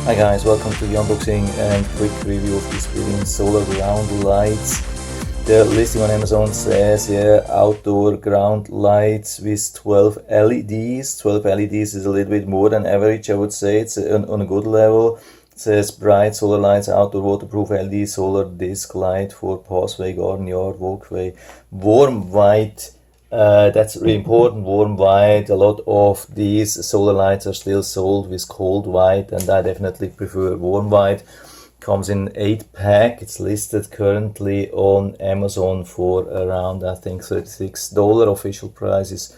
Hi guys, welcome to the unboxing and quick review of these Biling solar ground lights. The listing on Amazon says, outdoor ground lights with 12 LEDs. 12 LEDs is a little bit more than average, I would say. It's on a good level. It says bright solar lights, outdoor waterproof LED solar disc light for pathway, garden, yard, walkway. Warm white. That's really important, warm white. A lot of these solar lights are still sold with cold white, and I definitely prefer warm white. Comes in 8-pack. It's listed currently on Amazon for around, I think, $36. Official price is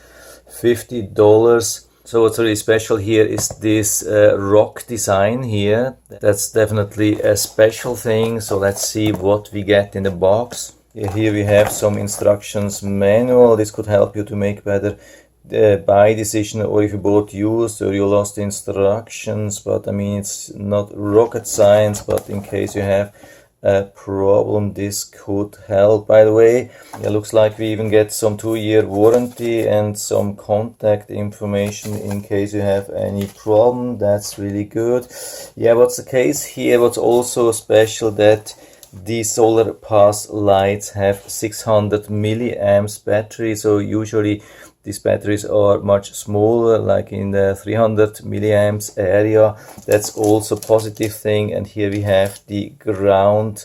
$50. So what's really special here is this rock design here. That's definitely a special thing. So let's see what we get in the box. Here we have some instructions manual. This could help you to make better buy decision, or if you bought used or you lost instructions. But I mean, it's not rocket science, but in case you have a problem, this could help. By the way, it looks like we even get some 2-year warranty and some contact information in case you have any problem. That's really good. Yeah, what's the case here? What's also special that these solar pass lights have 600 milliamps battery. So usually these batteries are much smaller, like in the 300 milliamps area. That's also a positive thing. And here we have the ground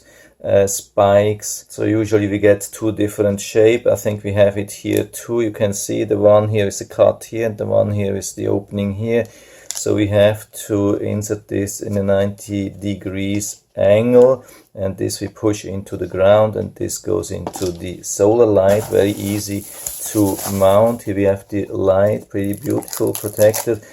spikes. So usually we get two different shape. I think we have it here too. You can see the one here is a cut here, and the one here is the opening here. So we have to insert this in a 90 degrees angle, and this we push into the ground, and this goes into the solar light. Very easy to mount. Here we have the light, pretty beautiful, protected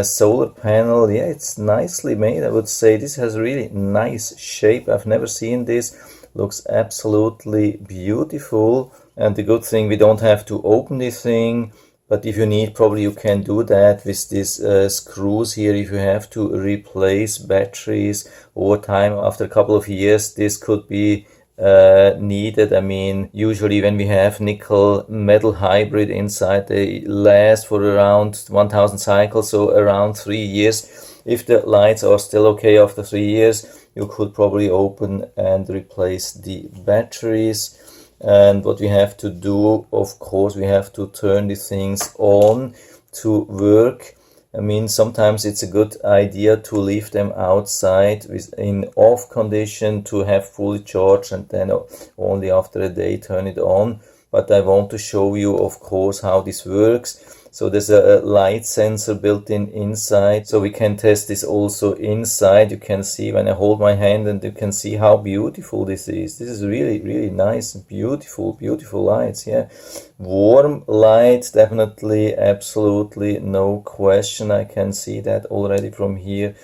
solar panel. Yeah, it's nicely made, I would say. This has really nice shape. I've never seen this. Looks absolutely beautiful. And the good thing, we don't have to open this thing. But if you need, probably you can do that with these screws here. If you have to replace batteries over time, after a couple of years, this could be needed. I mean, usually when we have nickel metal hybrid inside, they last for around 1000 cycles, so around 3 years. If the lights are still okay after 3 years, you could probably open and replace the batteries. And what we have to do, of course, we have to turn the things on to work. I mean, sometimes it's a good idea to leave them outside in off condition to have fully charged, and then only after a day turn it on. But I want to show you, of course, how this works. So there's a light sensor built in inside, so we can test this also inside. You can see when I hold my hand, and you can see how beautiful this is. This is really, really nice and beautiful, beautiful lights. Yeah, warm light, definitely, absolutely, no question. I can see that already from here.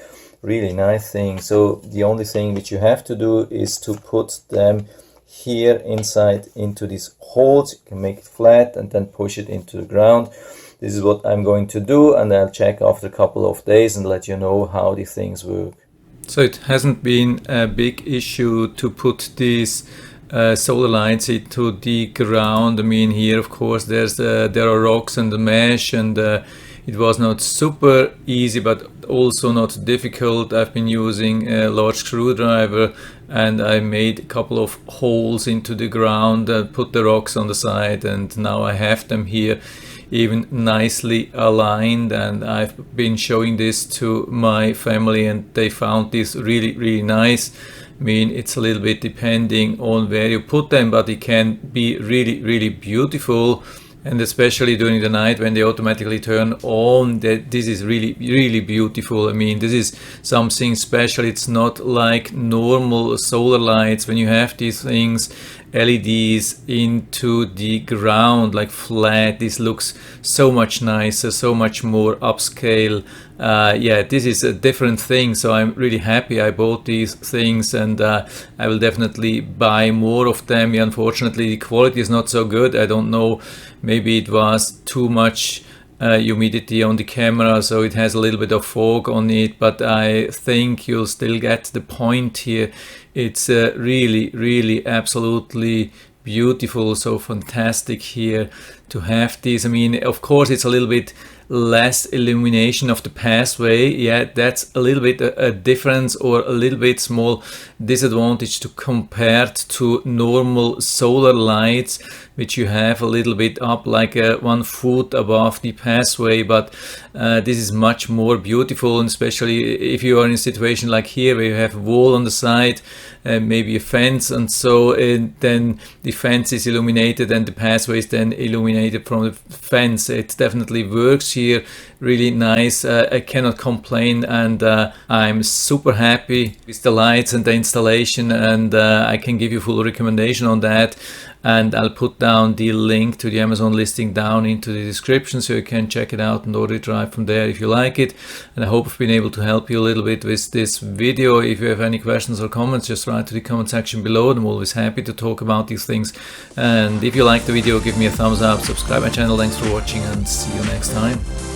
Really nice thing. So the only thing which you have to do is to put them here inside into these holes. You can make it flat and then push it into the ground. This is what I'm going to do, and I'll check after a couple of days and let you know how the things work. So it hasn't been a big issue to put these solar lights into the ground. I mean, here of course there are rocks and the mesh, and it was not super easy, but also not difficult. I've been using a large screwdriver, and I made a couple of holes into the ground, put the rocks on the side, and now I have them here even nicely aligned. And I've been showing this to my family, and they found this really, really nice. I mean, it's a little bit depending on where you put them, but it can be really, really beautiful. And especially during the night when they automatically turn on, this is really, really beautiful. I mean, this is something special. It's not like normal solar lights when you have these things, LEDs into the ground, like flat. This looks so much nicer, so much more upscale. Yeah, this is a different thing, so I'm really happy I bought these things, and I will definitely buy more of them. Yeah, unfortunately, the quality is not so good. I don't know, maybe it was too much humidity on the camera, so it has a little bit of fog on it, but I think you'll still get the point here. It's really, really, absolutely beautiful, so fantastic here to have this. I mean, of course, it's a little bit less illumination of the pathway. Yeah, that's a little bit a difference, or a little bit small disadvantage to compared to normal solar lights, which you have a little bit up, like 1 foot above the pathway. But this is much more beautiful, and especially if you are in a situation like here where you have a wall on the side, maybe a fence, and so then the fence is illuminated and the pathway is then illuminated from the fence. It definitely works here really nice. I cannot complain, and I'm super happy with the lights and the installation, and I can give you full recommendation on that. And I'll put down the link to the Amazon listing down into the description, so you can check it out and order it right from there if you like it. And I hope I've been able to help you a little bit with this video. If you have any questions or comments, just write to the comment section below. I'm always happy to talk about these things. And if you like the video, give me a thumbs up, subscribe my channel. Thanks for watching, and see you next time.